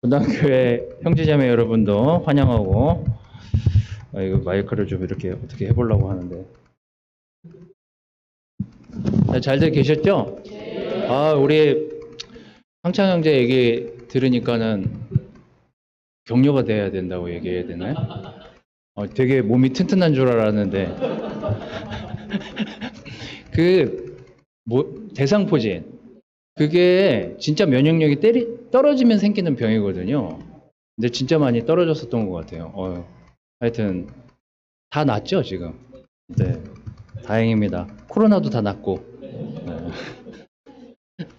분당교회 형제자매 여러분도 환영하고, 이거 마이크를 좀 이렇게 어떻게 해보려고 하는데. 잘들 계셨죠? 우리 황창 형제 얘기 들으니까는 격려가 돼야 된다고 얘기해야 되나요? 되게 몸이 튼튼한 줄 알았는데. 대상포진. 그게 진짜 면역력이 떨어지면 생기는 병이거든요. 근데 진짜 많이 떨어졌었던 것 같아요. 하여튼 다 낫죠 지금. 네, 다행입니다. 코로나도 다 낫고.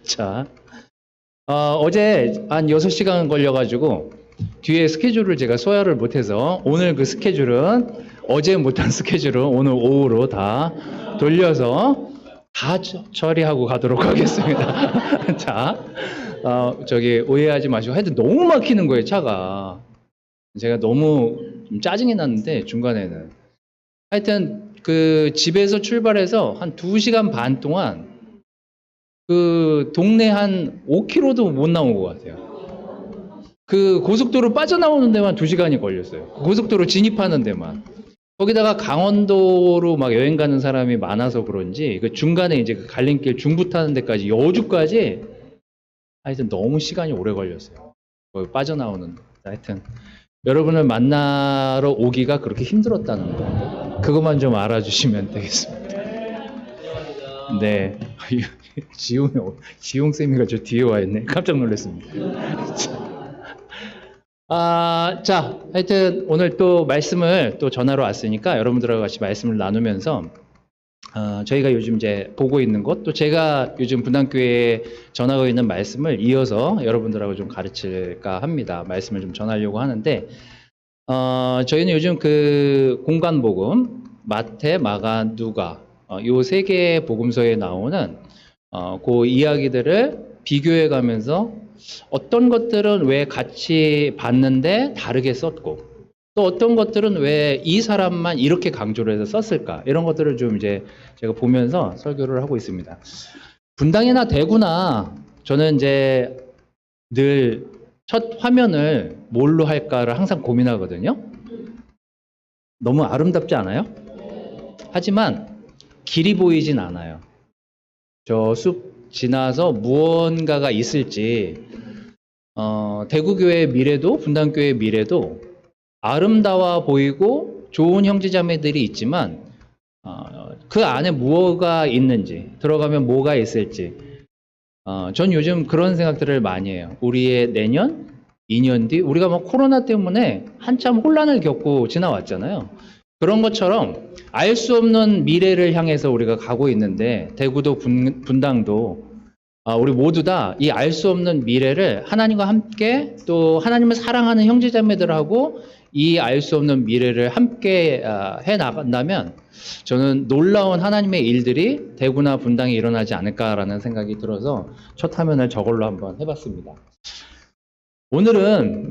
자, 어제 한 6시간 걸려가지고 뒤에 스케줄을 제가 소화를 못해서 오늘 그 스케줄은 어제 못한 스케줄은 오늘 오후로 다 돌려서 다 처리하고 가도록 하겠습니다. 자, 오해하지 마시고. 하여튼 너무 막히는 거예요, 차가. 제가 너무 좀 짜증이 났는데, 중간에는. 하여튼, 집에서 출발해서 한 2시간 반 동안 동네 한 5km도 못 나온 것 같아요. 고속도로 빠져나오는 데만 2시간이 걸렸어요. 고속도로 진입하는 데만. 거기다가 강원도로 막 여행 가는 사람이 많아서 그런지 중간에 이제 갈림길 중부 타는 데까지 여주까지 하여튼 너무 시간이 오래 걸렸어요. 거기 빠져나오는 데. 하여튼 여러분을 만나러 오기가 그렇게 힘들었다는 거, 그것만 좀 알아주시면 되겠습니다. 네. 지용쌤이가 저 뒤에 와 있네. 깜짝 놀랐습니다. 자, 하여튼 오늘 또 말씀을 또 전하러 왔으니까 여러분들하고 같이 말씀을 나누면서 저희가 요즘 이제 보고 있는 것, 또 제가 요즘 분당교회에 전하고 있는 말씀을 이어서 여러분들하고 좀 가르칠까 합니다. 말씀을 좀 전하려고 하는데, 저희는 요즘 공간복음, 마태, 마가, 누가, 요 세 개의 복음서에 나오는 그 이야기들을 비교해 가면서 어떤 것들은 왜 같이 봤는데 다르게 썼고, 또 어떤 것들은 왜 이 사람만 이렇게 강조를 해서 썼을까, 이런 것들을 좀 이제 제가 보면서 설교를 하고 있습니다. 분당이나 대구나 저는 이제 늘 첫 화면을 뭘로 할까를 항상 고민하거든요. 너무 아름답지 않아요? 하지만 길이 보이진 않아요. 저 숲 지나서 무언가가 있을지, 대구교회의 미래도, 분당교회의 미래도 아름다워 보이고 좋은 형제자매들이 있지만, 그 안에 무엇가 있는지, 들어가면 뭐가 있을지, 전 요즘 그런 생각들을 많이 해요. 우리의 내년, 2년 뒤, 우리가 뭐 코로나 때문에 한참 혼란을 겪고 지나왔잖아요. 그런 것처럼 알 수 없는 미래를 향해서 우리가 가고 있는데, 대구도 분당도 우리 모두 다 이 알 수 없는 미래를 하나님과 함께, 또 하나님을 사랑하는 형제자매들하고 이 알 수 없는 미래를 함께 해 나간다면 저는 놀라운 하나님의 일들이 대구나 분당에 일어나지 않을까라는 생각이 들어서 첫 화면을 저걸로 한번 해봤습니다. 오늘은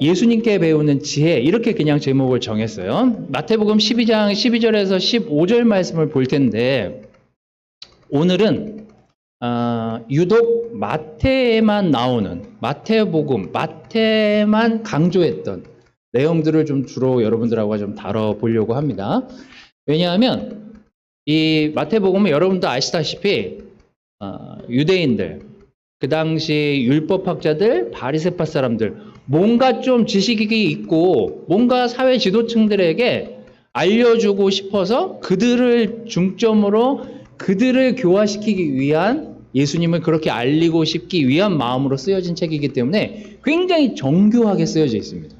예수님께 배우는 지혜, 이렇게 그냥 제목을 정했어요. 마태복음 12장 12절에서 15절 말씀을 볼 텐데, 오늘은 유독 마태에만 나오는, 마태복음, 마태만 강조했던 내용들을 좀 주로 여러분들하고 좀 다뤄보려고 합니다. 왜냐하면 이 마태복음은 여러분도 아시다시피 유대인들, 그 당시 율법학자들, 바리새파 사람들, 뭔가 좀 지식이 있고 뭔가 사회 지도층들에게 알려주고 싶어서 그들을 중점으로 그들을 교화시키기 위한, 예수님을 그렇게 알리고 싶기 위한 마음으로 쓰여진 책이기 때문에 굉장히 정교하게 쓰여져 있습니다.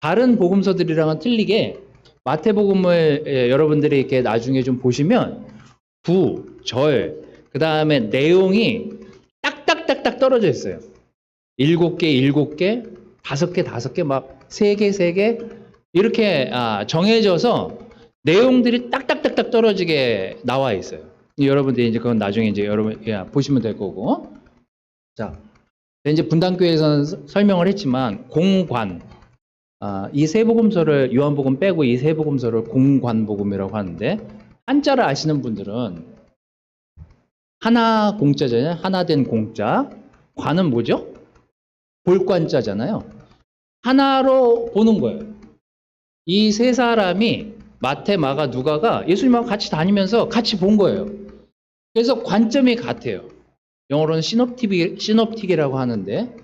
다른 복음서들이랑은 틀리게 마태복음을 여러분들이 이렇게 나중에 좀 보시면 절, 그 다음에 내용이 딱딱딱딱 떨어져 있어요. 7개, 7개, 5개, 5개, 막 3개, 3개 이렇게 정해져서 내용들이 딱딱딱딱 떨어지게 나와 있어요. 여러분들이 이제 그건 나중에 이제 여러분 보시면 될 거고. 자, 이제 분당교회에서는 설명을 했지만 공관, 이 세 복음서를, 요한복음 빼고 이 세 복음서를 공관복음이라고 하는데, 한자를 아시는 분들은 하나 공자잖아요. 하나 된 공자. 관은 뭐죠? 볼관자잖아요. 하나로 보는 거예요. 이 세 사람이 마태, 마가, 누가가 예수님하고 같이 다니면서 같이 본 거예요. 그래서 관점이 같아요. 영어로는 시놉틱이라고 하는데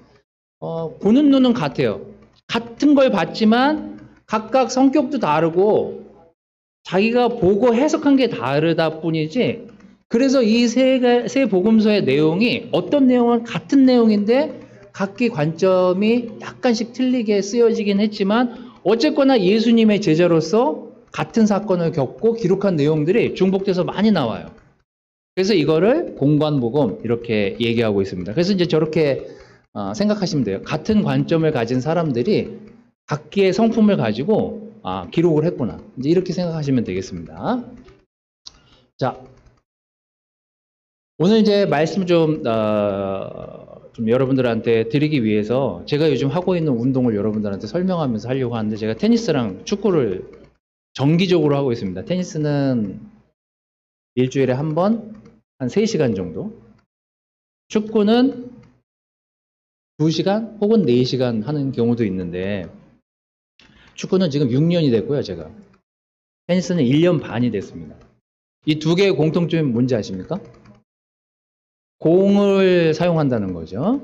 보는 눈은 같아요. 같은 걸 봤지만 각각 성격도 다르고 자기가 보고 해석한 게 다르다 뿐이지, 그래서 이 세 복음서의 내용이 어떤 내용은 같은 내용인데 각기 관점이 약간씩 틀리게 쓰여지긴 했지만 어쨌거나 예수님의 제자로서 같은 사건을 겪고 기록한 내용들이 중복돼서 많이 나와요. 그래서 이거를 공관복음 이렇게 얘기하고 있습니다. 그래서 이제 저렇게 생각하시면 돼요. 같은 관점을 가진 사람들이 각기의 성품을 가지고 기록을 했구나. 이제 이렇게 생각하시면 되겠습니다. 자, 오늘 이제 말씀 좀 여러분들한테 드리기 위해서 제가 요즘 하고 있는 운동을 여러분들한테 설명하면서 하려고 하는데, 제가 테니스랑 축구를 정기적으로 하고 있습니다. 테니스는 일주일에 한 번, 한 3시간 정도. 축구는 2시간 혹은 4시간 하는 경우도 있는데, 축구는 지금 6년이 됐고요, 제가. 테니스는 1년 반이 됐습니다. 이 두 개의 공통점이 뭔지 아십니까? 공을 사용한다는 거죠.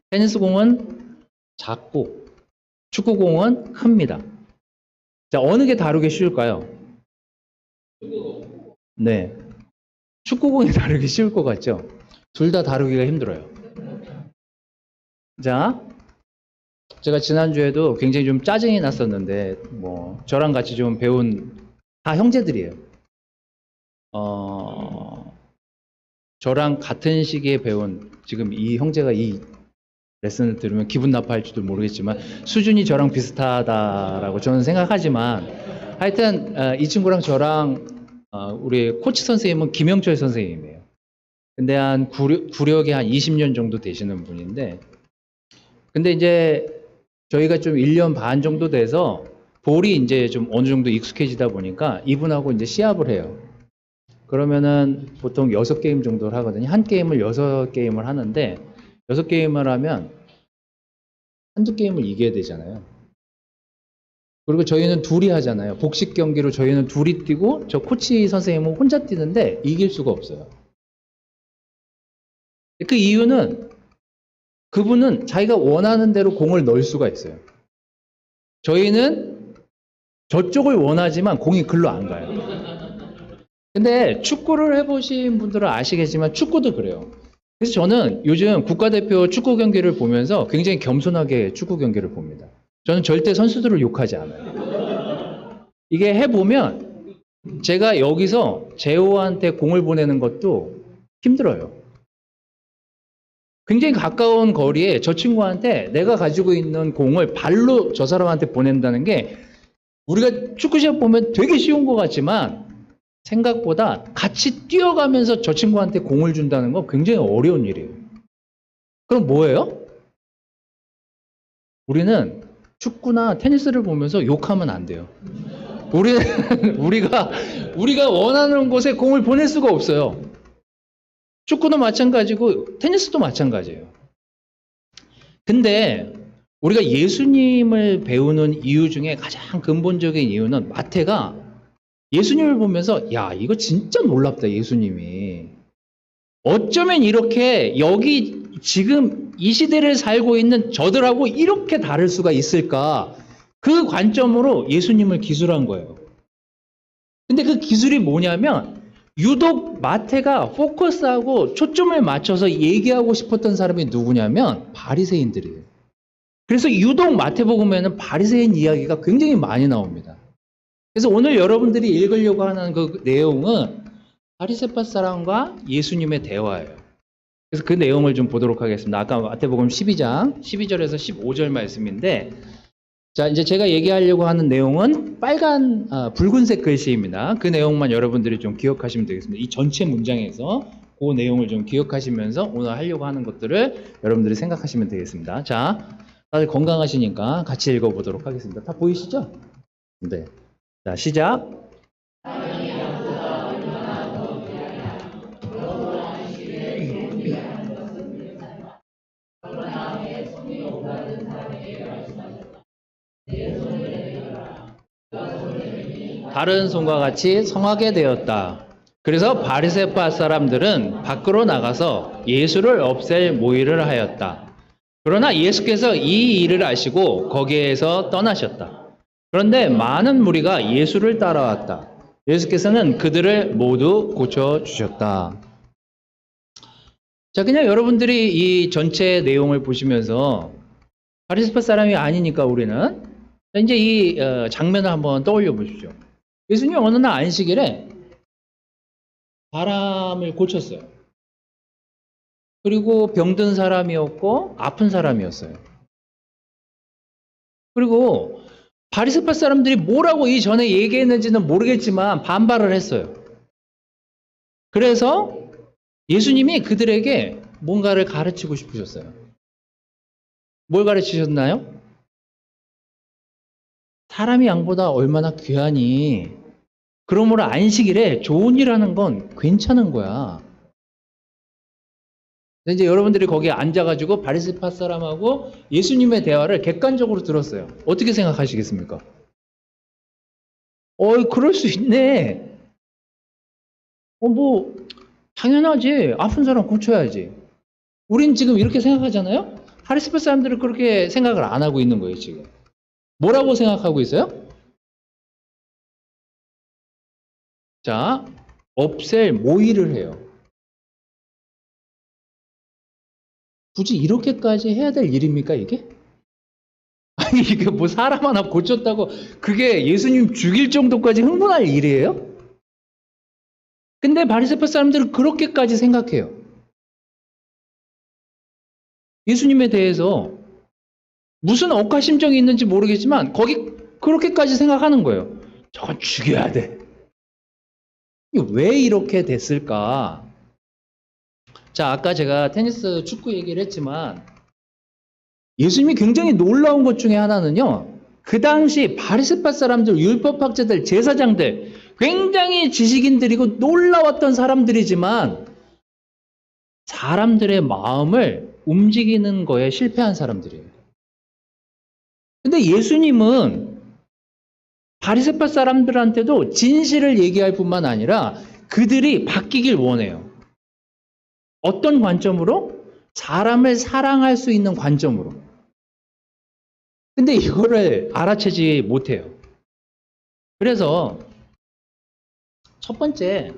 테니스 공은 작고 축구 공은 큽니다. 자, 어느 게 다루기 쉬울까요? 네. 축구공이 다루기 쉬울 것 같죠? 둘 다 다루기가 힘들어요. 자, 제가 지난주에도 굉장히 좀 짜증이 났었는데, 저랑 같이 좀 배운 다 형제들이에요. 저랑 같은 시기에 배운, 지금 이 형제가 이 레슨을 들으면 기분 나빠할지도 모르겠지만 수준이 저랑 비슷하다라고 저는 생각하지만, 하여튼 이 친구랑 저랑 우리 코치 선생님은 김영철 선생님이에요. 근데 한 구력이 한 20년 정도 되시는 분인데, 근데 이제 저희가 좀 1년 반 정도 돼서 볼이 이제 좀 어느 정도 익숙해지다 보니까 이분하고 이제 시합을 해요. 그러면은 보통 6게임 정도를 하거든요. 한 게임을 6게임을 하는데, 6게임을 하면 한두 게임을 이겨야 되잖아요. 그리고 저희는 둘이 하잖아요. 복식 경기로 저희는 둘이 뛰고 저 코치 선생님은 혼자 뛰는데 이길 수가 없어요. 그 이유는 그분은 자기가 원하는 대로 공을 넣을 수가 있어요. 저희는 저쪽을 원하지만 공이 글로 안 가요. 근데 축구를 해보신 분들은 아시겠지만 축구도 그래요. 그래서 저는 요즘 국가대표 축구 경기를 보면서 굉장히 겸손하게 축구 경기를 봅니다. 저는 절대 선수들을 욕하지 않아요. 이게 해보면 제가 여기서 제호한테 공을 보내는 것도 힘들어요. 굉장히 가까운 거리에 저 친구한테 내가 가지고 있는 공을 발로 저 사람한테 보낸다는 게, 우리가 축구 시합 보면 되게 쉬운 것 같지만 생각보다 같이 뛰어가면서 저 친구한테 공을 준다는 건 굉장히 어려운 일이에요. 그럼 뭐예요? 우리는 축구나 테니스를 보면서 욕하면 안 돼요. 우리가 원하는 곳에 공을 보낼 수가 없어요. 축구도 마찬가지고 테니스도 마찬가지예요. 근데 우리가 예수님을 배우는 이유 중에 가장 근본적인 이유는, 마태가 예수님을 보면서 야, 이거 진짜 놀랍다, 예수님이. 어쩌면 이렇게 여기 지금 이 시대를 살고 있는 저들하고 이렇게 다를 수가 있을까? 그 관점으로 예수님을 기술한 거예요. 근데 그 기술이 뭐냐면, 유독 마태가 포커스하고 초점을 맞춰서 얘기하고 싶었던 사람이 누구냐면 바리새인들이에요. 그래서 유독 마태복음에는 바리새인 이야기가 굉장히 많이 나옵니다. 그래서 오늘 여러분들이 읽으려고 하는 그 내용은 바리새파 사람과 예수님의 대화예요. 그래서 그 내용을 좀 보도록 하겠습니다. 아까 마태복음 12장 12절에서 15절 말씀인데, 자, 이제 제가 얘기하려고 하는 내용은 붉은색 글씨입니다. 그 내용만 여러분들이 좀 기억하시면 되겠습니다. 이 전체 문장에서 그 내용을 좀 기억하시면서 오늘 하려고 하는 것들을 여러분들이 생각하시면 되겠습니다. 자, 다들 건강하시니까 같이 읽어보도록 하겠습니다. 다 보이시죠? 네. 자, 시작. 다른 손과 같이 성하게 되었다. 그래서 바리새파 사람들은 밖으로 나가서 예수를 없앨 모의를 하였다. 그러나 예수께서 이 일을 아시고 거기에서 떠나셨다. 그런데 많은 무리가 예수를 따라왔다. 예수께서는 그들을 모두 고쳐주셨다. 자, 그냥 여러분들이 이 전체 내용을 보시면서 바리새파 사람이 아니니까 우리는 이제 이 장면을 한번 떠올려 보십시오. 예수님이 어느 날 안식일에 바람을 고쳤어요. 그리고 병든 사람이었고 아픈 사람이었어요. 그리고 바리새파 사람들이 뭐라고 이전에 얘기했는지는 모르겠지만 반발을 했어요. 그래서 예수님이 그들에게 뭔가를 가르치고 싶으셨어요. 뭘 가르치셨나요? 사람이 양보다 얼마나 귀하니. 그러므로 안식일에 좋은 일 하는 건 괜찮은 거야. 근데 이제 여러분들이 거기에 앉아가지고 바리새파 사람하고 예수님의 대화를 객관적으로 들었어요. 어떻게 생각하시겠습니까? 그럴 수 있네. 뭐 당연하지. 아픈 사람 고쳐야지. 우린 지금 이렇게 생각하잖아요. 바리새파 사람들은 그렇게 생각을 안 하고 있는 거예요, 지금. 뭐라고 생각하고 있어요? 자, 없앨 모의를 해요. 굳이 이렇게까지 해야 될 일입니까, 이게? 아니, 이게 뭐 사람 하나 고쳤다고 그게 예수님 죽일 정도까지 흥분할 일이에요? 근데 바리새파 사람들은 그렇게까지 생각해요. 예수님에 대해서 무슨 억하심정이 있는지 모르겠지만 거기 그렇게까지 생각하는 거예요. 저건 죽여야 돼. 왜 이렇게 됐을까? 자, 아까 제가 테니스 축구 얘기를 했지만 예수님이 굉장히 놀라운 것 중에 하나는요. 그 당시 바리새파 사람들, 율법학자들, 제사장들 굉장히 지식인들이고 놀라웠던 사람들이지만 사람들의 마음을 움직이는 거에 실패한 사람들이에요. 근데 예수님은 바리새파 사람들한테도 진실을 얘기할 뿐만 아니라 그들이 바뀌길 원해요. 어떤 관점으로? 사람을 사랑할 수 있는 관점으로. 근데 이거를 알아채지 못해요. 그래서 첫 번째,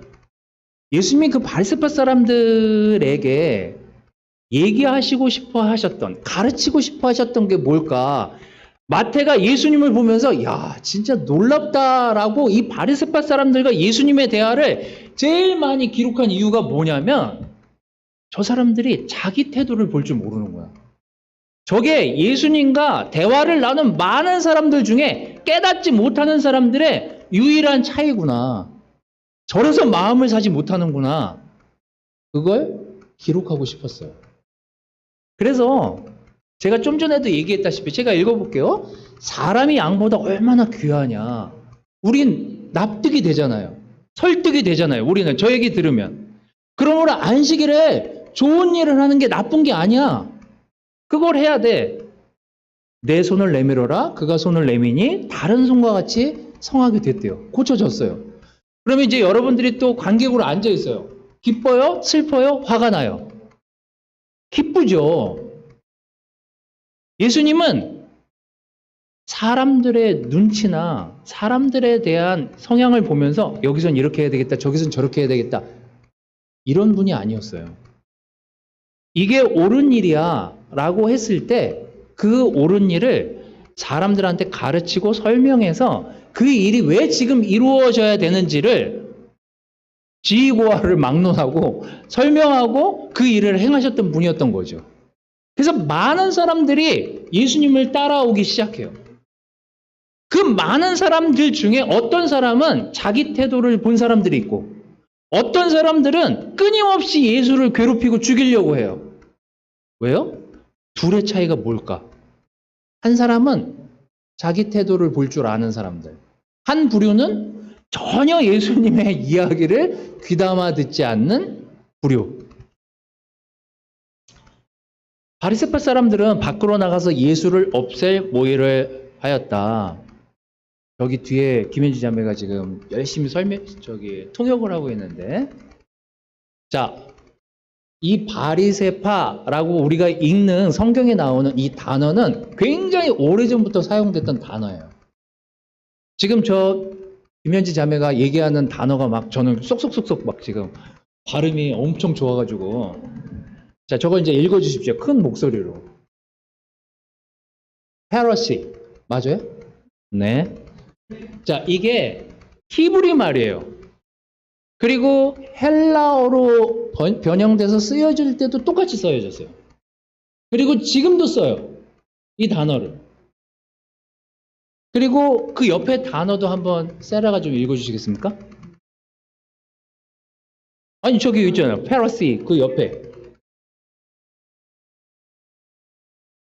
예수님이 그 바리새파 사람들에게 얘기하시고 싶어 하셨던, 가르치고 싶어 하셨던 게 뭘까? 마태가 예수님을 보면서 야, 진짜 놀랍다라고 이 바리새파 사람들과 예수님의 대화를 제일 많이 기록한 이유가 뭐냐면 저 사람들이 자기 태도를 볼 줄 모르는 거야. 저게 예수님과 대화를 나눈 많은 사람들 중에 깨닫지 못하는 사람들의 유일한 차이구나. 저래서 마음을 사지 못하는구나. 그걸 기록하고 싶었어요. 그래서 제가 좀 전에도 얘기했다시피 제가 읽어볼게요. 사람이 양보다 얼마나 귀하냐. 우린 납득이 되잖아요. 설득이 되잖아요. 우리는 저 얘기 들으면. 그러므로 안식일에 좋은 일을 하는 게 나쁜 게 아니야. 그걸 해야 돼. 내 손을 내밀어라. 그가 손을 내미니 다른 손과 같이 성하게 됐대요. 고쳐졌어요. 그러면 이제 여러분들이 또 관객으로 앉아 있어요. 기뻐요? 슬퍼요? 화가 나요? 기쁘죠. 예수님은 사람들의 눈치나 사람들에 대한 성향을 보면서 여기선 이렇게 해야 되겠다, 저기선 저렇게 해야 되겠다. 이런 분이 아니었어요. 이게 옳은 일이야 라고 했을 때 그 옳은 일을 사람들한테 가르치고 설명해서 그 일이 왜 지금 이루어져야 되는지를 지휘고하를 막론하고 설명하고 그 일을 행하셨던 분이었던 거죠. 그래서 많은 사람들이 예수님을 따라오기 시작해요. 그 많은 사람들 중에 어떤 사람은 자기 태도를 본 사람들이 있고 어떤 사람들은 끊임없이 예수를 괴롭히고 죽이려고 해요. 왜요? 둘의 차이가 뭘까? 한 사람은 자기 태도를 볼 줄 아는 사람들. 한 부류는 전혀 예수님의 이야기를 귀담아 듣지 않는 부류. 바리새파 사람들은 밖으로 나가서 예수를 없앨 모의를 하였다. 저기 뒤에 김현지 자매가 지금 열심히 통역을 하고 있는데, 자, 이 바리새파라고 우리가 읽는 성경에 나오는 이 단어는 굉장히 오래전부터 사용됐던 단어예요. 지금 저 김현지 자매가 얘기하는 단어가 막 저는 쏙쏙쏙쏙 막 지금 발음이 엄청 좋아가지고, 자, 저거 이제 읽어주십시오. 큰 목소리로. 헤러시 맞아요? 네. 자, 이게 히브리 말이에요. 그리고 헬라어로 변형돼서 쓰여질 때도 똑같이 쓰여졌어요. 그리고 지금도 써요. 이 단어를. 그리고 그 옆에 단어도 한번 세라가 좀 읽어주시겠습니까? 아니, 저기 있잖아요. 페러시, 그 옆에.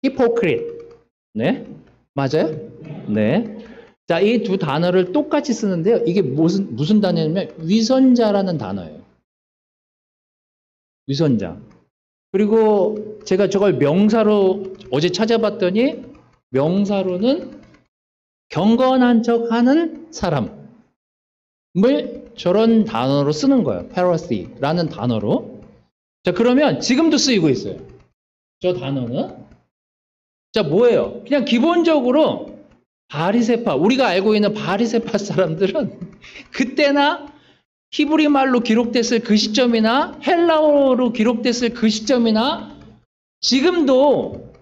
히포크릿. 네. 맞아요? 네. 자, 이 두 단어를 똑같이 쓰는데요. 이게 무슨 단어냐면 위선자라는 단어예요. 위선자. 그리고 제가 저걸 명사로 어제 찾아봤더니 명사로는 경건한 척 하는 사람을 저런 단어로 쓰는 거예요. 페러시라는 단어로. 자, 그러면 지금도 쓰이고 있어요. 저 단어는. 자, 뭐예요? 그냥 기본적으로 바리새파, 우리가 알고 있는 바리새파 사람들은 그때나 히브리 말로 기록됐을 그 시점이나 헬라어로 기록됐을 그 시점이나 지금도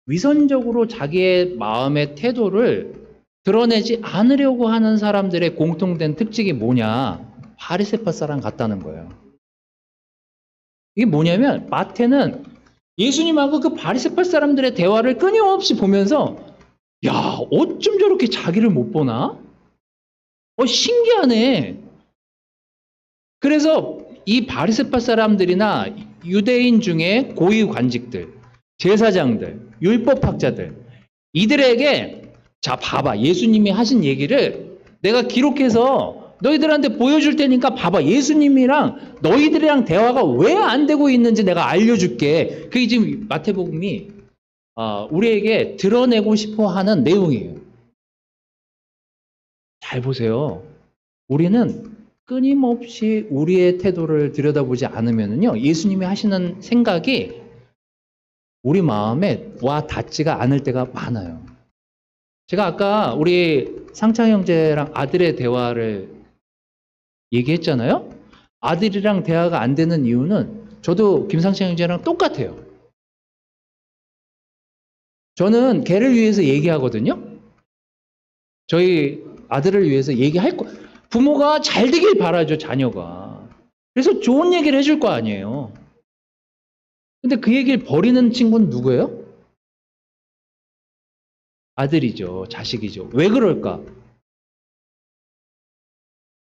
위선적으로 자기의 마음의 태도를 드러내지 않으려고 하는 사람들의 공통된 특징이 뭐냐? 바리새파 사람 같다는 거예요. 이게 뭐냐면 마태는 예수님하고 그 바리새파 사람들의 대화를 끊임없이 보면서 야, 어쩜 저렇게 자기를 못 보나? 신기하네. 그래서 이 바리새파 사람들이나 유대인 중에 고위 관직들, 제사장들, 율법학자들, 이들에게 자, 봐봐. 예수님이 하신 얘기를 내가 기록해서 너희들한테 보여줄 테니까 봐봐. 예수님이랑 너희들이랑 대화가 왜 안 되고 있는지 내가 알려줄게. 그게 지금 마태복음이 우리에게 드러내고 싶어 하는 내용이에요. 잘 보세요. 우리는 끊임없이 우리의 태도를 들여다보지 않으면요, 예수님이 하시는 생각이 우리 마음에 와 닿지가 않을 때가 많아요. 제가 아까 우리 상창 형제랑 아들의 대화를 얘기했잖아요. 아들이랑 대화가 안 되는 이유는 저도 김상창 형제랑 똑같아요. 저는 걔를 위해서 얘기하거든요. 저희 아들을 위해서 얘기할 거. 부모가 잘 되길 바라죠, 자녀가. 그래서 좋은 얘기를 해줄 거 아니에요. 근데 그 얘기를 버리는 친구는 누구예요? 아들이죠, 자식이죠. 왜 그럴까?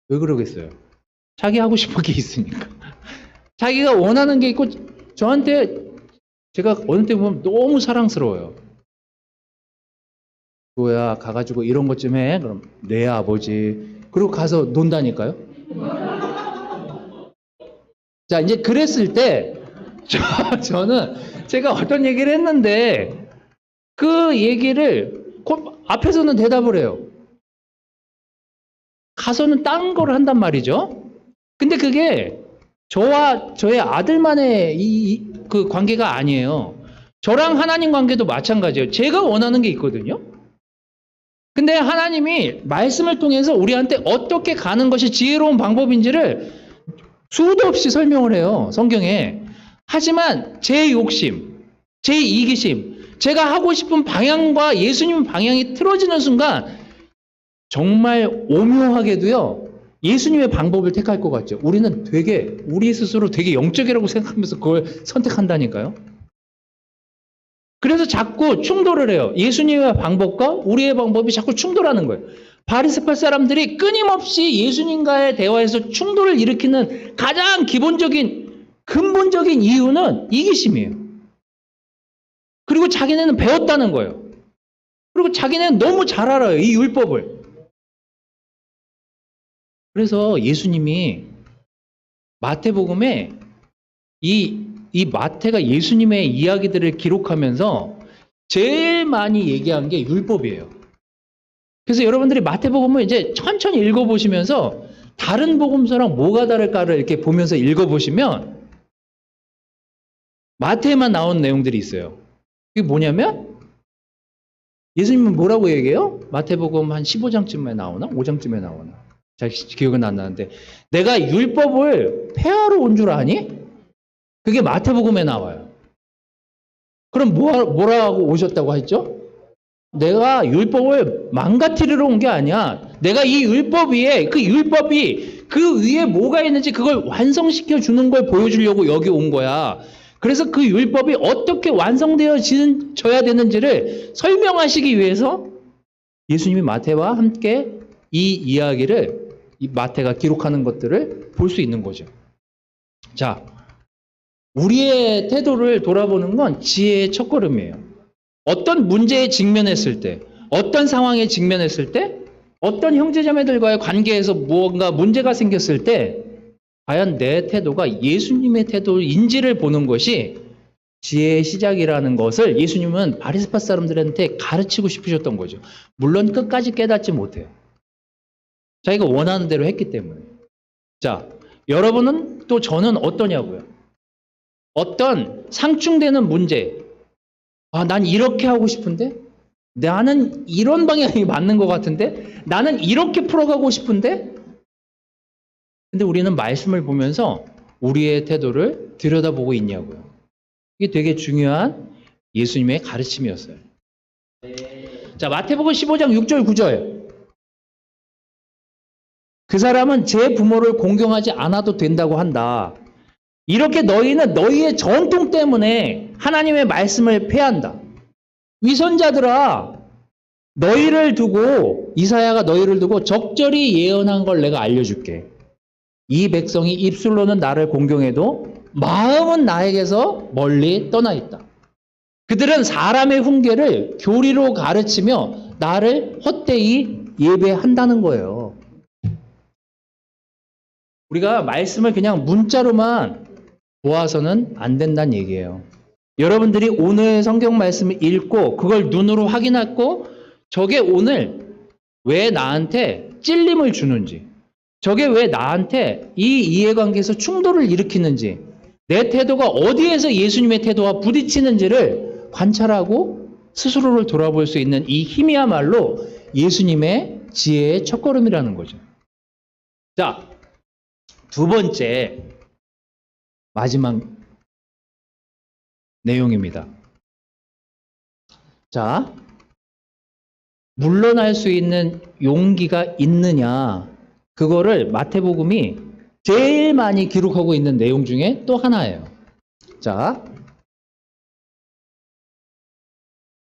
왜 그러겠어요? 자기 하고 싶은 게 있으니까. 자기가 원하는 게 있고, 저한테 제가 어느 때 보면 너무 사랑스러워요. 뭐야, 가가지고 이런 것 좀 해. 그럼 네, 아버지. 그리고 가서 논다니까요. 자, 이제 그랬을 때 저는 제가 어떤 얘기를 했는데 그 얘기를 앞에서는 대답을 해요. 가서는 딴 걸 한단 말이죠. 근데 그게 저와 저의 아들만의 그 관계가 아니에요. 저랑 하나님 관계도 마찬가지예요. 제가 원하는 게 있거든요. 근데 하나님이 말씀을 통해서 우리한테 어떻게 가는 것이 지혜로운 방법인지를 수도 없이 설명을 해요, 성경에. 하지만 제 욕심, 제 이기심, 제가 하고 싶은 방향과 예수님 방향이 틀어지는 순간 정말 오묘하게도요, 예수님의 방법을 택할 것 같죠. 우리는 되게 우리 스스로 되게 영적이라고 생각하면서 그걸 선택한다니까요. 그래서 자꾸 충돌을 해요. 예수님의 방법과 우리의 방법이 자꾸 충돌하는 거예요. 바리새파 사람들이 끊임없이 예수님과의 대화에서 충돌을 일으키는 가장 기본적인 근본적인 이유는 이기심이에요. 그리고 자기네는 배웠다는 거예요. 그리고 자기네는 너무 잘 알아요, 이 율법을. 그래서 예수님이 마태복음에 이 마태가 예수님의 이야기들을 기록하면서 제일 많이 얘기한 게 율법이에요. 그래서 여러분들이 마태복음을 이제 천천히 읽어보시면서 다른 복음서랑 뭐가 다를까를 이렇게 보면서 읽어보시면 마태에만 나온 내용들이 있어요. 이게 뭐냐면 예수님은 뭐라고 얘기해요? 마태복음 한 15장쯤에 나오나? 5장쯤에 나오나? 잘 기억은 안 나는데 내가 율법을 폐하러 온 줄 아니? 그게 마태복음에 나와요. 그럼 뭐라고 오셨다고 했죠? 내가 율법을 망가뜨리러 온 게 아니야. 내가 이 율법 위에 그 율법이 그 위에 뭐가 있는지 그걸 완성시켜 주는 걸 보여주려고 여기 온 거야. 그래서 그 율법이 어떻게 완성되어져야 되는지를 설명하시기 위해서 예수님이 마태와 함께 이 이야기를 이 마태가 기록하는 것들을 볼 수 있는 거죠. 자, 우리의 태도를 돌아보는 건 지혜의 첫걸음이에요. 어떤 문제에 직면했을 때, 어떤 상황에 직면했을 때, 어떤 형제자매들과의 관계에서 무언가 문제가 생겼을 때 과연 내 태도가 예수님의 태도인지를 보는 것이 지혜의 시작이라는 것을 예수님은 바리새파 사람들한테 가르치고 싶으셨던 거죠. 물론 끝까지 깨닫지 못해요. 자기가 원하는 대로 했기 때문에. 자, 여러분은 또 저는 어떠냐고요? 어떤 상충되는 문제, 난 이렇게 하고 싶은데? 나는 이런 방향이 맞는 것 같은데? 나는 이렇게 풀어가고 싶은데? 근데 우리는 말씀을 보면서 우리의 태도를 들여다보고 있냐고요. 이게 되게 중요한 예수님의 가르침이었어요. 자, 마태복음 15장 6절 9절. 그 사람은 제 부모를 공경하지 않아도 된다고 한다. 이렇게 너희는 너희의 전통 때문에 하나님의 말씀을 폐한다. 위선자들아, 너희를 두고 이사야가 너희를 두고 적절히 예언한 걸 내가 알려줄게. 이 백성이 입술로는 나를 공경해도 마음은 나에게서 멀리 떠나 있다. 그들은 사람의 훈계를 교리로 가르치며 나를 헛되이 예배한다는 거예요. 우리가 말씀을 그냥 문자로만 보아서는 안 된다는 얘기예요. 여러분들이 오늘 성경 말씀을 읽고 그걸 눈으로 확인하고 저게 오늘 왜 나한테 찔림을 주는지, 저게 왜 나한테 이 이해관계에서 충돌을 일으키는지, 내 태도가 어디에서 예수님의 태도와 부딪히는지를 관찰하고 스스로를 돌아볼 수 있는 이 힘이야말로 예수님의 지혜의 첫걸음이라는 거죠. 자, 두 번째, 마지막 내용입니다. 자, 물러날 수 있는 용기가 있느냐, 그거를 마태복음이 제일 많이 기록하고 있는 내용 중에 또 하나예요. 자,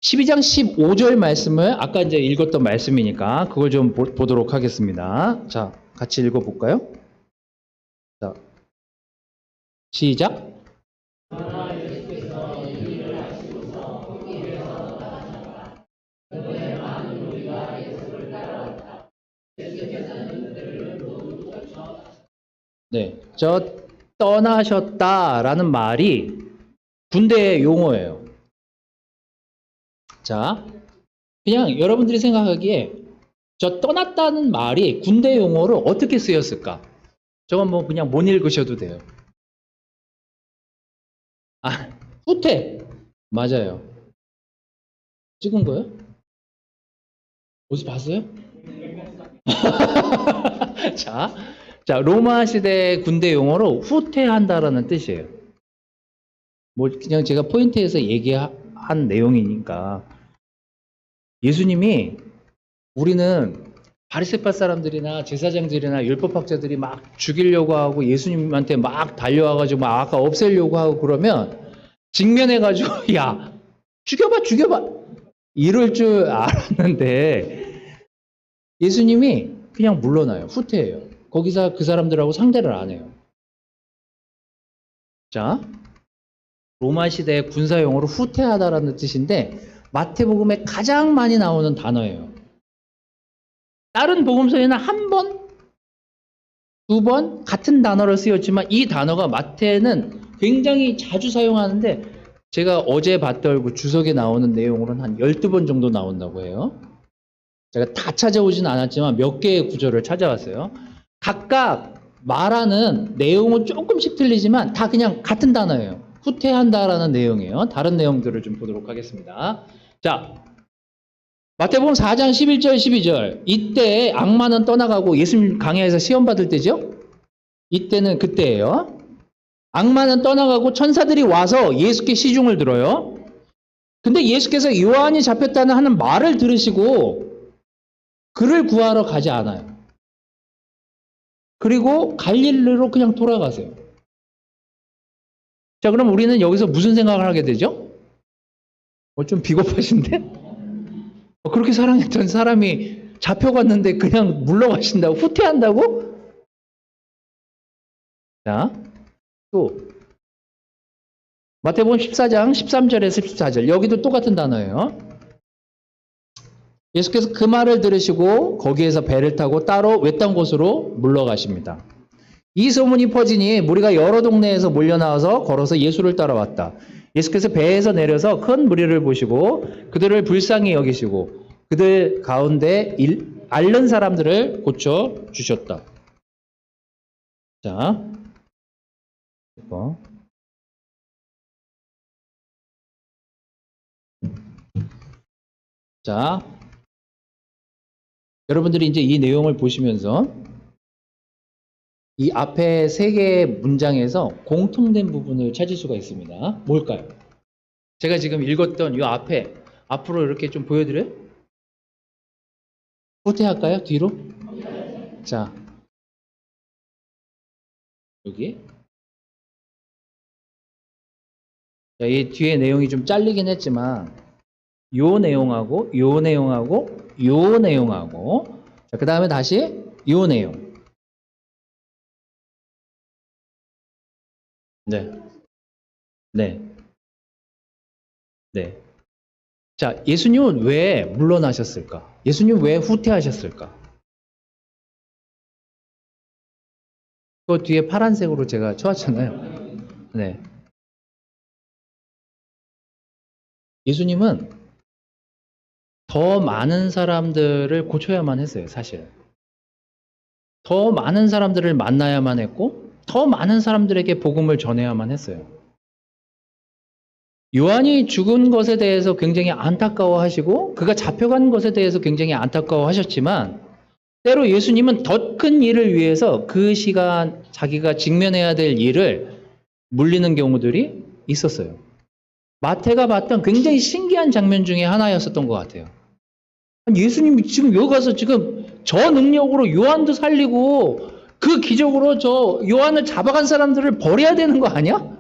12장 15절 말씀을 아까 이제 읽었던 말씀이니까 그걸 좀 보도록 하겠습니다. 자, 같이 읽어볼까요? 자, 시작. 네, 저 떠나셨다라는 말이 군대의 용어예요. 자, 그냥 여러분들이 생각하기에 저 떠났다는 말이 군대 용어로 어떻게 쓰였을까? 저건 뭐 그냥 못 읽으셔도 돼요. 후퇴. 맞아요. 찍은 거예요? 어디서 봤어요? 자, 로마 시대 군대 용어로 후퇴한다라는 뜻이에요. 뭐 그냥 제가 포인트에서 얘기한 내용이니까. 예수님이 우리는 바리새파 사람들이나 제사장들이나 율법학자들이 막 죽이려고 하고 예수님한테 막 달려와가지고 막 아까 없애려고 하고 그러면 직면해가지고 야 죽여봐 이럴 줄 알았는데 예수님이 그냥 물러나요. 후퇴해요. 거기서 그 사람들하고 상대를 안 해요. 자, 로마 시대의 군사 용어로 후퇴하다라는 뜻인데 마태복음에 가장 많이 나오는 단어예요. 다른 복음서에는 한 번, 두 번 같은 단어를 쓰였지만 이 단어가 마태는 굉장히 자주 사용하는데 제가 어제 봤던 그 주석에 나오는 내용으로는 한 12번 정도 나온다고 해요. 제가 다 찾아오진 않았지만 몇 개의 구절을 찾아왔어요. 각각 말하는 내용은 조금씩 틀리지만 다 그냥 같은 단어예요. 후퇴한다라는 내용이에요. 다른 내용들을 좀 보도록 하겠습니다. 자, 마태복음 4장 11절 12절. 이때 악마는 떠나가고 예수님 강야에서 시험 받을 때죠. 이때는 그때예요. 악마는 떠나가고 천사들이 와서 예수께 시중을 들어요. 근데 예수께서 요한이 잡혔다는 하는 말을 들으시고 그를 구하러 가지 않아요. 그리고 갈릴리로 그냥 돌아가세요. 자, 그럼 우리는 여기서 무슨 생각을 하게 되죠? 좀 비겁하신데? 그렇게 사랑했던 사람이 잡혀갔는데 그냥 물러가신다고? 후퇴한다고? 자, 또 마태복음 14장 13절에서 14절. 여기도 똑같은 단어예요. 예수께서 그 말을 들으시고 거기에서 배를 타고 따로 외딴 곳으로 물러가십니다. 이 소문이 퍼지니 무리가 여러 동네에서 몰려나와서 걸어서 예수를 따라왔다. 예수께서 배에서 내려서 큰 무리를 보시고 그들을 불쌍히 여기시고 그들 가운데 앓는 사람들을 고쳐 주셨다. 자, 이거. 자, 여러분들이 이제 이 내용을 보시면서 이 앞에 세 개의 문장에서 공통된 부분을 찾을 수가 있습니다. 뭘까요? 제가 지금 읽었던 이 앞에 앞으로 이렇게 좀 보여드려요? 후퇴할까요? 뒤로? 자, 여기. 자, 이 뒤에 내용이 좀 잘리긴 했지만 요 내용하고 요 내용하고 요 내용하고 자, 그 다음에 다시 요 내용. 네. 네. 네. 자, 예수님은 왜 물러나셨을까? 예수님 왜 후퇴하셨을까? 그 뒤에 파란색으로 제가 쳐왔잖아요. 네. 예수님은 더 많은 사람들을 고쳐야만 했어요, 사실. 더 많은 사람들을 만나야만 했고, 더 많은 사람들에게 복음을 전해야만 했어요. 요한이 죽은 것에 대해서 굉장히 안타까워하시고, 그가 잡혀간 것에 대해서 굉장히 안타까워하셨지만, 때로 예수님은 더 큰 일을 위해서 그 시간 자기가 직면해야 될 일을 물리는 경우들이 있었어요. 마태가 봤던 굉장히 신기한 장면 중에 하나였었던 것 같아요. 예수님이 지금 여기 가서 지금 저 능력으로 요한도 살리고 그 기적으로 저 요한을 잡아간 사람들을 버려야 되는 거 아니야?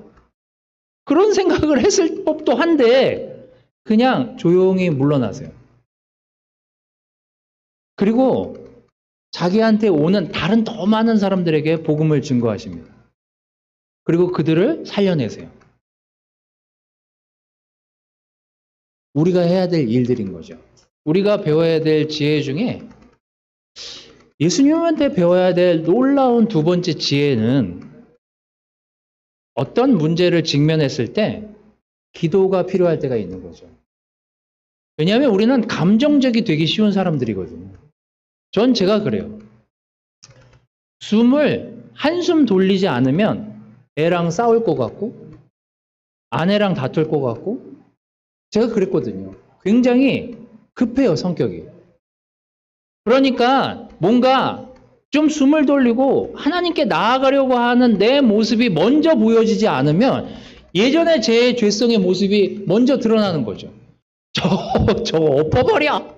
그런 생각을 했을 법도 한데 그냥 조용히 물러나세요. 그리고 자기한테 오는 다른 더 많은 사람들에게 복음을 증거하십니다. 그리고 그들을 살려내세요. 우리가 해야 될 일들인 거죠. 우리가 배워야 될 지혜 중에 예수님한테 배워야 될 놀라운 두 번째 지혜는 어떤 문제를 직면했을 때 기도가 필요할 때가 있는 거죠. 왜냐하면 우리는 감정적이 되기 쉬운 사람들이거든요. 전 제가 그래요. 한숨 돌리지 않으면 애랑 싸울 것 같고 아내랑 다툴 것 같고 제가 그랬거든요. 굉장히 급해요, 성격이. 그러니까 뭔가 좀 숨을 돌리고 하나님께 나아가려고 하는 내 모습이 먼저 보여지지 않으면 예전에 제 죄성의 모습이 먼저 드러나는 거죠. 저거 엎어버려!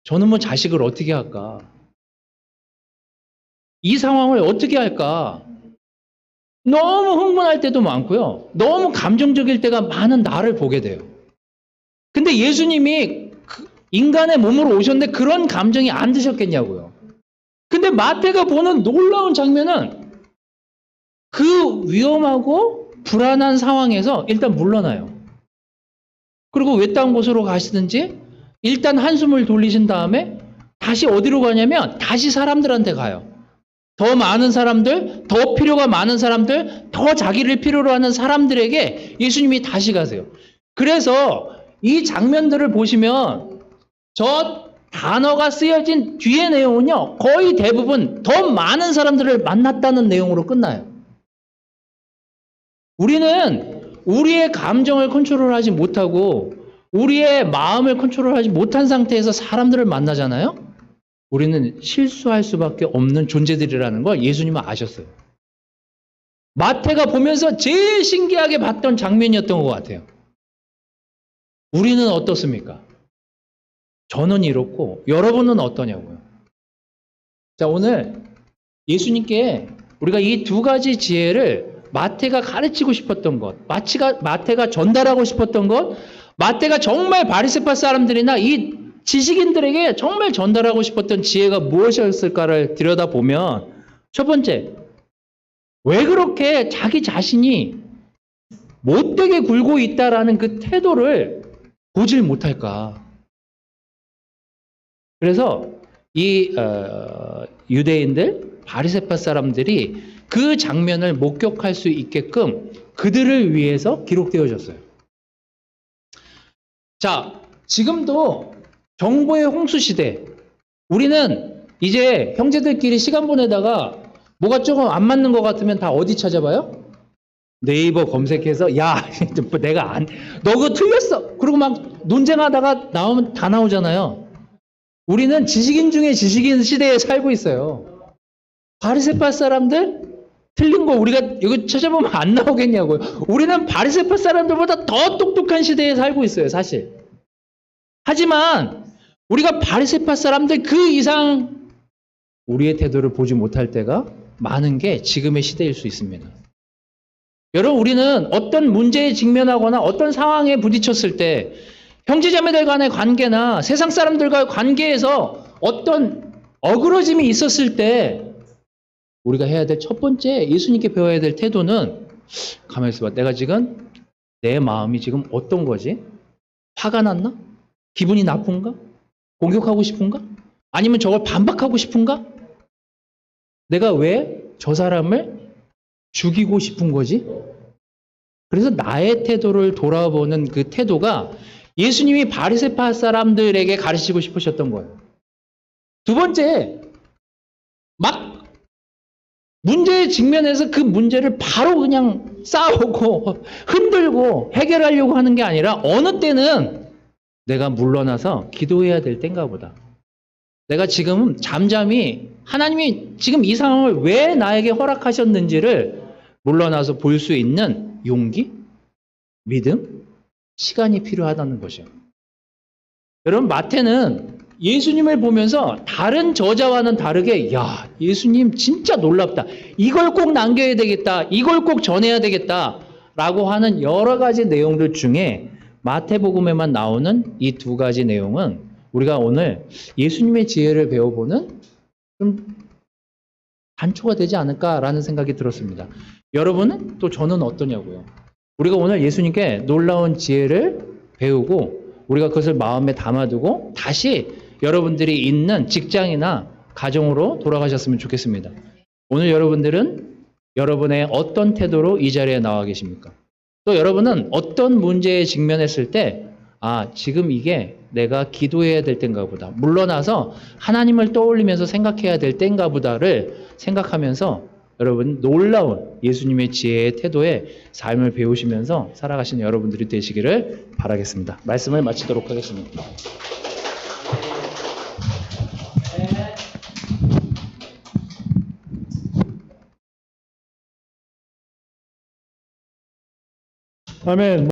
저는 뭐 자식을 어떻게 할까? 이 상황을 어떻게 할까? 너무 흥분할 때도 많고요. 너무 감정적일 때가 많은 나를 보게 돼요. 근데 예수님이 인간의 몸으로 오셨는데 그런 감정이 안 드셨겠냐고요. 근데 마태가 보는 놀라운 장면은 그 위험하고 불안한 상황에서 일단 물러나요. 그리고 외딴 곳으로 가시든지 일단 한숨을 돌리신 다음에 다시 어디로 가냐면 다시 사람들한테 가요. 더 많은 사람들, 더 필요가 많은 사람들, 더 자기를 필요로 하는 사람들에게 예수님이 다시 가세요. 그래서 이 장면들을 보시면 저 단어가 쓰여진 뒤의 내용은요, 거의 대부분 더 많은 사람들을 만났다는 내용으로 끝나요. 우리는 우리의 감정을 컨트롤하지 못하고 우리의 마음을 컨트롤하지 못한 상태에서 사람들을 만나잖아요. 우리는 실수할 수밖에 없는 존재들이라는 걸 예수님은 아셨어요. 마태가 보면서 제일 신기하게 봤던 장면이었던 것 같아요. 우리는 어떻습니까? 저는 이렇고 여러분은 어떠냐고요. 자, 오늘 예수님께 우리가 이 두 가지 지혜를 마태가 가르치고 싶었던 것, 마태가 전달하고 싶었던 것, 마태가 정말 바리새파 사람들이나 이 지식인들에게 정말 전달하고 싶었던 지혜가 무엇이었을까를 들여다보면, 첫 번째, 왜 그렇게 자기 자신이 못되게 굴고 있다라는 그 태도를 보질 못할까? 그래서 이 유대인들, 바리새파 사람들이 그 장면을 목격할 수 있게끔 그들을 위해서 기록되어졌어요. 자, 지금도 정보의 홍수 시대, 우리는 이제 형제들끼리 시간 보내다가 뭐가 조금 안 맞는 것 같으면 다 어디 찾아봐요? 네이버 검색해서 야, 내가 너 그거 틀렸어. 그리고 막 논쟁하다가 나오면 다 나오잖아요. 우리는 지식인 중에 지식인 시대에 살고 있어요. 바리새파 사람들 틀린 거 우리가 이거 찾아보면 안 나오겠냐고요. 우리는 바리새파 사람들보다 더 똑똑한 시대에 살고 있어요, 사실. 하지만 우리가 바리새파 사람들 그 이상 우리의 태도를 보지 못할 때가 많은 게 지금의 시대일 수 있습니다. 여러분, 우리는 어떤 문제에 직면하거나 어떤 상황에 부딪혔을 때 형제자매들 간의 관계나 세상 사람들과의 관계에서 어떤 어그러짐이 있었을 때 우리가 해야 될 첫 번째 예수님께 배워야 될 태도는, 가만히 있어봐, 내가 지금 내 마음이 지금 어떤 거지? 화가 났나? 기분이 나쁜가? 공격하고 싶은가? 아니면 저걸 반박하고 싶은가? 내가 왜 저 사람을 죽이고 싶은 거지? 그래서 나의 태도를 돌아보는 그 태도가 예수님이 바리새파 사람들에게 가르치고 싶으셨던 거예요. 두 번째, 막 문제에 직면해서 그 문제를 바로 그냥 싸우고 흔들고 해결하려고 하는 게 아니라 어느 때는 내가 물러나서 기도해야 될 때인가 보다. 내가 지금 잠잠히 하나님이 지금 이 상황을 왜 나에게 허락하셨는지를 물러나서 볼 수 있는 용기, 믿음, 시간이 필요하다는 것이요. 여러분, 마태는 예수님을 보면서 다른 저자와는 다르게, 야, 예수님 진짜 놀랍다. 이걸 꼭 남겨야 되겠다. 이걸 꼭 전해야 되겠다. 라고 하는 여러 가지 내용들 중에 마태복음에만 나오는 이 두 가지 내용은 우리가 오늘 예수님의 지혜를 배워보는 좀 단초가 되지 않을까라는 생각이 들었습니다. 여러분은 또 저는 어떠냐고요? 우리가 오늘 예수님께 놀라운 지혜를 배우고 우리가 그것을 마음에 담아두고 다시 여러분들이 있는 직장이나 가정으로 돌아가셨으면 좋겠습니다. 오늘 여러분들은 여러분의 어떤 태도로 이 자리에 나와 계십니까? 또 여러분은 어떤 문제에 직면했을 때, 아, 지금 이게 내가 기도해야 될 때인가 보다, 물러나서 하나님을 떠올리면서 생각해야 될 때인가 보다를 생각하면서 여러분 놀라운 예수님의 지혜의 태도에 삶을 배우시면서 살아가시는 여러분들이 되시기를 바라겠습니다. 말씀을 마치도록 하겠습니다. 아멘.